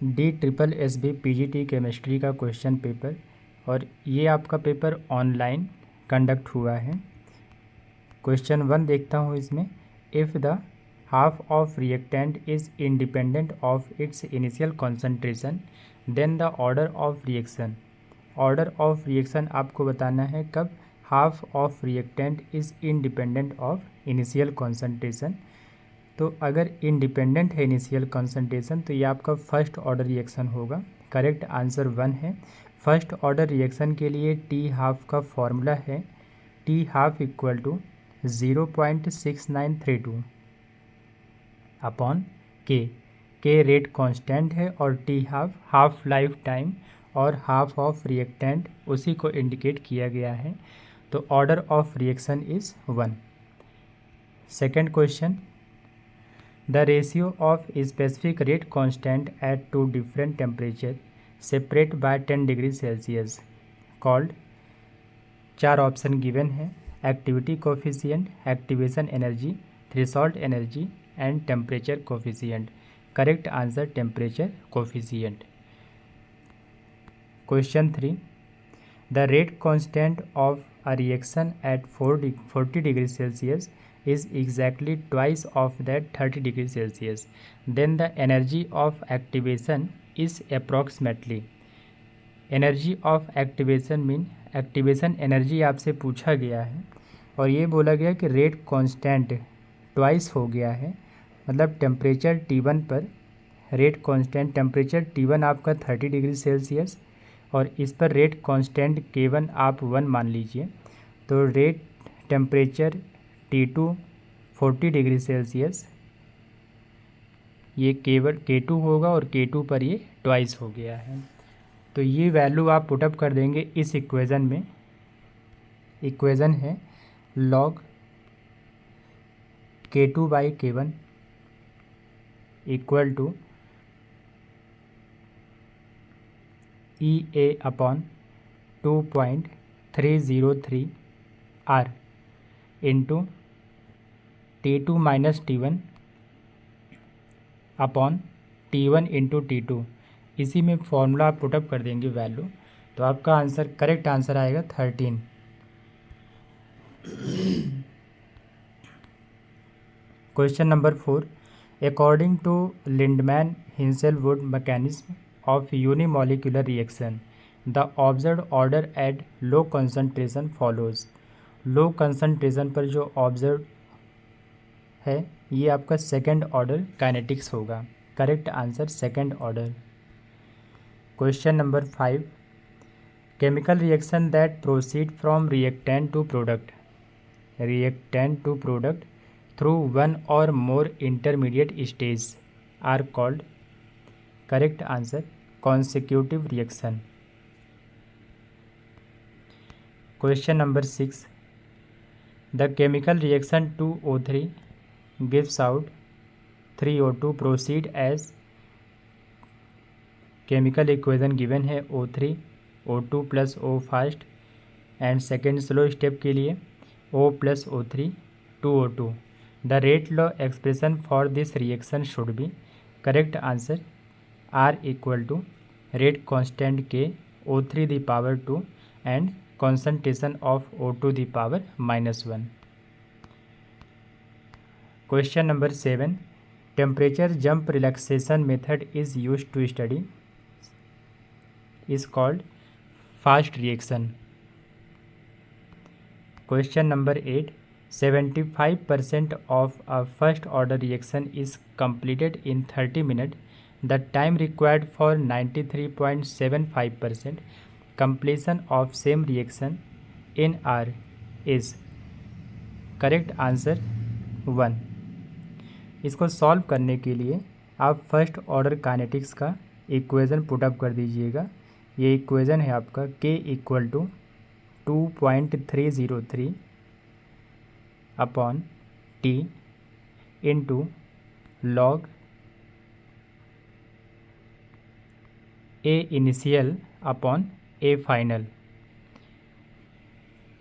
DSSB PGT chemistry का question paper, और ये आपका पेपर ऑनलाइन कंडक्ट हुआ है। क्वेश्चन 1 देखता हूँ इसमें। If the half of reactant is independent of its initial concentration then the order of reaction. Order of reaction आपको बताना है कब half of reactant is independent of initial concentration. तो अगर इंडिपेंडेंट है इनिशियल कॉन्सेंट्रेशन तो ये आपका फर्स्ट ऑर्डर रिएक्शन होगा। करेक्ट आंसर 1 है। फर्स्ट ऑर्डर रिएक्शन के लिए टी हाफ का फॉर्मूला है T half equal to 0.6932 upon K rate constant है और टी हाफ लाइफ टाइम और हाफ ऑफ रिएक्टेंट उसी को इंडिकेट किया गया है। तो order of reaction is 1। Second question, the ratio of specific rate constant at two different temperature separate by 10 degree Celsius called. 4 option given है। Activity coefficient, activation energy, threshold energy and temperature coefficient. Correct answer temperature coefficient. Question 3, the rate constant of a reaction at 40 degree Celsius is exactly twice of that 30 degree Celsius, then the energy of activation is approximately। energy of activation mean activation energy आपसे पूछा गया है और ये बोला गया कि rate constant twice हो गया है, मतलब टेम्परेचर T1 पर रेट कांस्टेंट टेम्परेचर T1 आपका 30 डिग्री सेल्सियस और इस पर रेट कांस्टेंट K1 आप 1 मान लीजिए। तो rate temperature T2 40 degree Celsius, ये केवल K2 होगा और K2 पर ये ट्वाइस हो गया है। तो ये वैल्यू आप पुटअप कर देंगे इस इक्वेज़न में। इक्वेज़न है log K2 by K1 equal to EA upon 2.303 R into T2 minus T1 upon T1 into T2। इसी में फॉर्मूला आप पुटअप कर देंगे वैल्यू, तो आपका आंसर करेक्ट आंसर आएगा 13। Question number 4, according to Lindemann Hinshelwood mechanism of unimolecular reaction the observed order at low concentration follows. Low concentration पर जो ऑब्जर्व है ये आपका सेकेंड ऑर्डर काइनेटिक्स होगा। Correct answer second order. Question number 5, chemical reaction that proceed from reactant to product through one or more intermediate stage are called. Correct answer consecutive reaction. Question number 6, the chemical reaction 2O3 gives out 3O2 proceed as। Chemical equation given है O3 O2 plus O fast and second slow step के लिए O plus O3 2O2। The rate law expression for this reaction should be. Correct answer R equal to rate constant K O3 the power 2 and concentration of O2 the power -1। Question number 7, temperature jump relaxation method is use to study is called fast reaction. Question number 8, 75% of a first order reaction is completed in 30 minutes. The time required for 93.75% completion of same reaction in R is। Correct answer 1। इसको solve करने के लिए आप first order kinetics का equation put up कर दीजिएगा। ये equation है आपका K equal to 2.303 upon T into log A initial upon A final.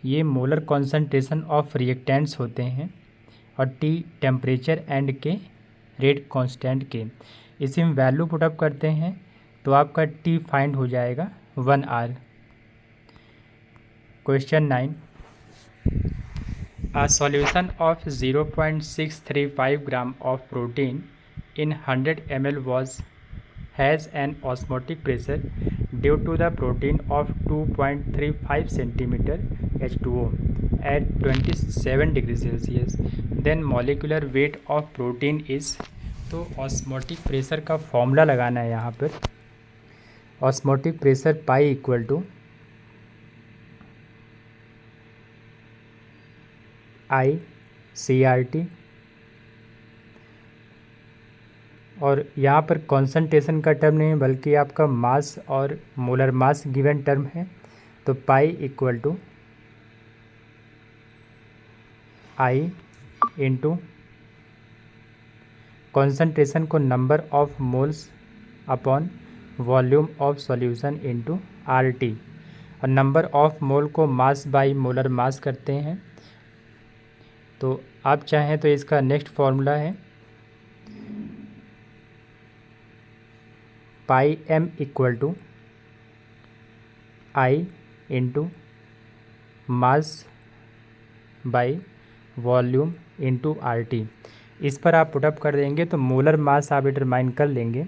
ये मोलर कॉन्सेंट्रेशन ऑफ रिएक्टेंट्स होते हैं और T temperature and K rate constant के। इसी में वैल्यू पुटअप करते हैं। तो आपका टी फाइंड हो जाएगा 1 are. Question 9, a solution of 0.635 gram of protein in 100 ml has an osmotic pressure due to the protein of 2.35 centimeter H2O at 27 degree Celsius. Then molecular weight of protein is, तो osmotic pressure का formula लगाना है यहाँ पर। Osmotic pressure pi equal to ICRT, और यहाँ पर concentration का टर्म नहीं है बल्कि आपका मास और मोलर मास गिवन टर्म है। तो pi equal to I into concentration को number of moles upon volume of solution into RT, और नंबर ऑफ मोल को मास बाई मोलर मास करते हैं। तो आप चाहें तो इसका नेक्स्ट फॉर्मूला है pi m equal to I into mass by volume into RT। इस पर आप पुटअप कर देंगे तो मोलर मास आप डिटरमाइन कर लेंगे।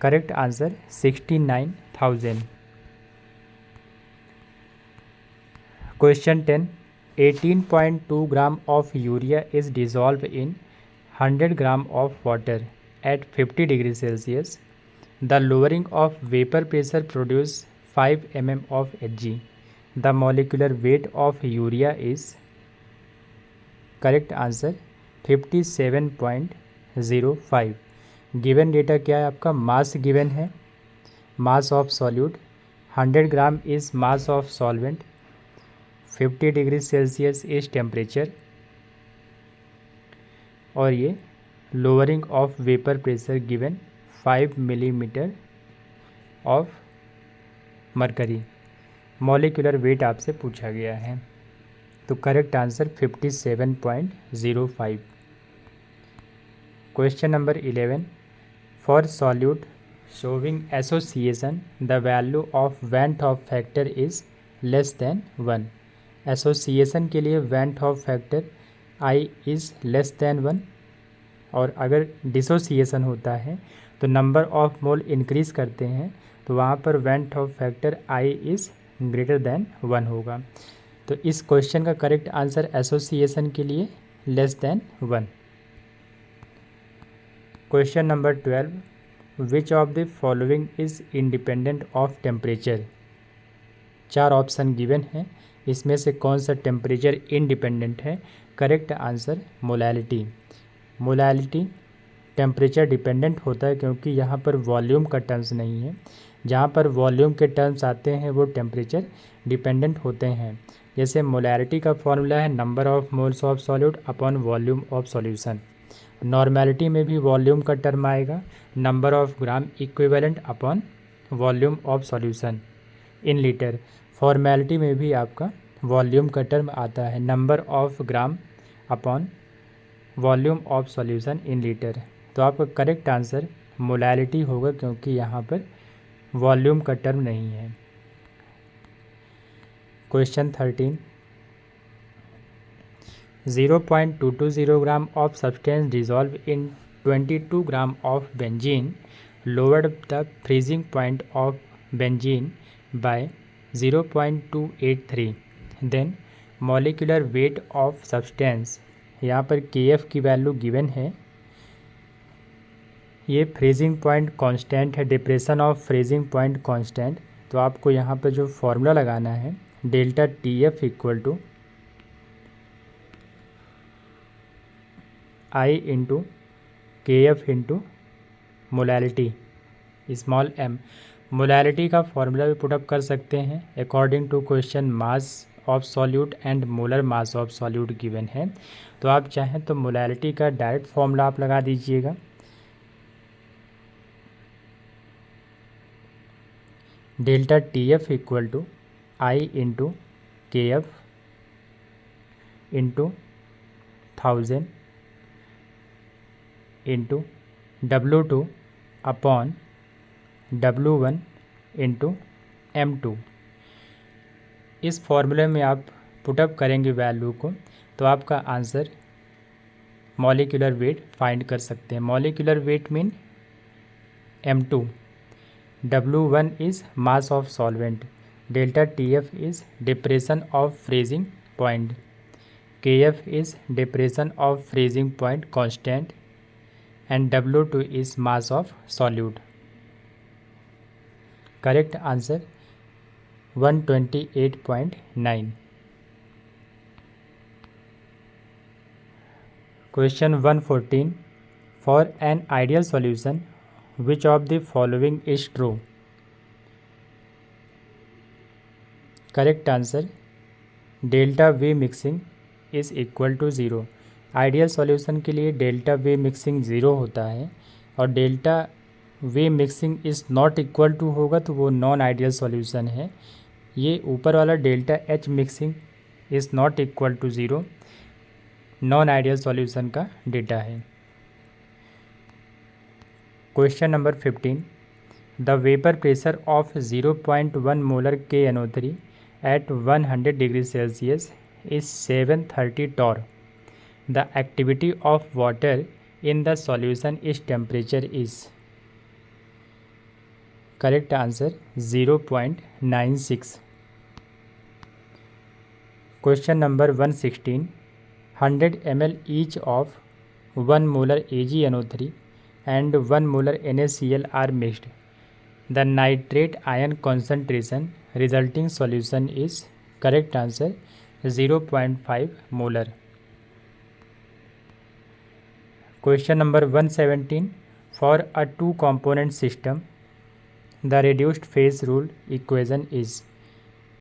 Correct answer 69,000। Question 10, 18.2 gram of urea is dissolve in 100 gram of water at 50 degree Celsius. The lowering of vapour pressure produce 5 mm of Hg। The molecular weight of urea is, correct answer 57.05। Given data क्या है आपका? Mass given है, मास of solute 100 gram is mass of solvent, 50 degree Celsius is temperature, और ये lowering of vapour pressure given 5 millimetre of mercury. Molecular weight आपसे पूछा गया है, तो correct answer 57.05। Question number 11, for solute showing association the value of went of factor is less than 1। Association के लिए went of factor I is less than 1, और अगर dissociation होता है तो नंबर ऑफ मोल इंक्रीज़ करते हैं, तो वहाँ पर went of factor I is greater than 1 होगा। तो इस क्वेश्चन का करेक्ट आंसर एसोसिएशन के लिए less than 1। Question number 12, which of the following is independent of temperature. 4 option given हैं, इसमें से कौन सा टेम्परेचर इंडिपेंडेंट है? Correct answer molality. Molality temperature dependent होता है क्योंकि यहाँ पर वॉल्यूम का टर्म्स नहीं है। जहाँ पर वॉल्यूम के टर्म्स आते हैं वो टेम्परेचर डिपेंडेंट होते हैं। जैसे मोलैलिटी का फॉर्मूला है number of moles of solute upon volume of solution. Normality में भी वॉल्यूम का टर्म आएगा number of gram equivalent upon volume of solution in litre. Formality में भी आपका वॉल्यूम का टर्म आता है number of gram upon volume of solution in litre. तो आपका करेक्ट आंसर मोलैलिटी होगा क्योंकि यहाँ पर वॉल्यूम का टर्म नहीं है। Question 13, 0.220 gram of substance dissolve in 22 gram of benzene lowered the freezing point of benzene by 0.283। Then molecular weight of substance, यहाँ पर Kf की वैल्यू गिवन है। ये फ्रीजिंग पॉइंट कांस्टेंट है, depression of freezing point constant. तो आपको यहाँ पर जो फॉर्मूला लगाना है delta TF equal to I into KF into molality small m। Molality का फॉर्मूला भी पुटअप कर सकते हैं according to question mass of solute and molar mass of solute given है। तो आप चाहें तो मोलैलिटी का डायरेक्ट फॉर्मूला आप लगा दीजिएगा। Delta TF equal to I into KF into 1000 into W2 upon W1 into M2। इस फॉर्मूले में आप पुटअप करेंगे वैल्यू को तो आपका आंसर मॉलिक्यूलर वेट फाइंड कर सकते हैं। Molecular weight mean M2, W1 is mass of solvent, delta TF is depression of freezing point, KF is depression of freezing point constant, and W2 is mass of solute. Correct answer 128.9. Question 114. For an ideal solution, which of the following is true? Correct answer delta V mixing is equal to zero. Ideal solution के लिए delta V mixing zero होता है और delta V mixing is not equal to होगा तो वो non ideal solution है। ये ऊपर वाला delta H mixing is not equal to zero non ideal solution का डेटा है। Question number 15. The vapour pressure of 0.1 molar KNO3 at 100 degrees Celsius is 730 torr. The activity of water in the solution is temperature is. Correct answer 0.96. Question number 116. 100 ml each of 1 molar AgNO3 and 1 molar NaCl are mixed. The nitrate ion concentration resulting solution is. Correct answer 0.5 molar. Question number 117. For a two component system, the reduced phase rule equation is.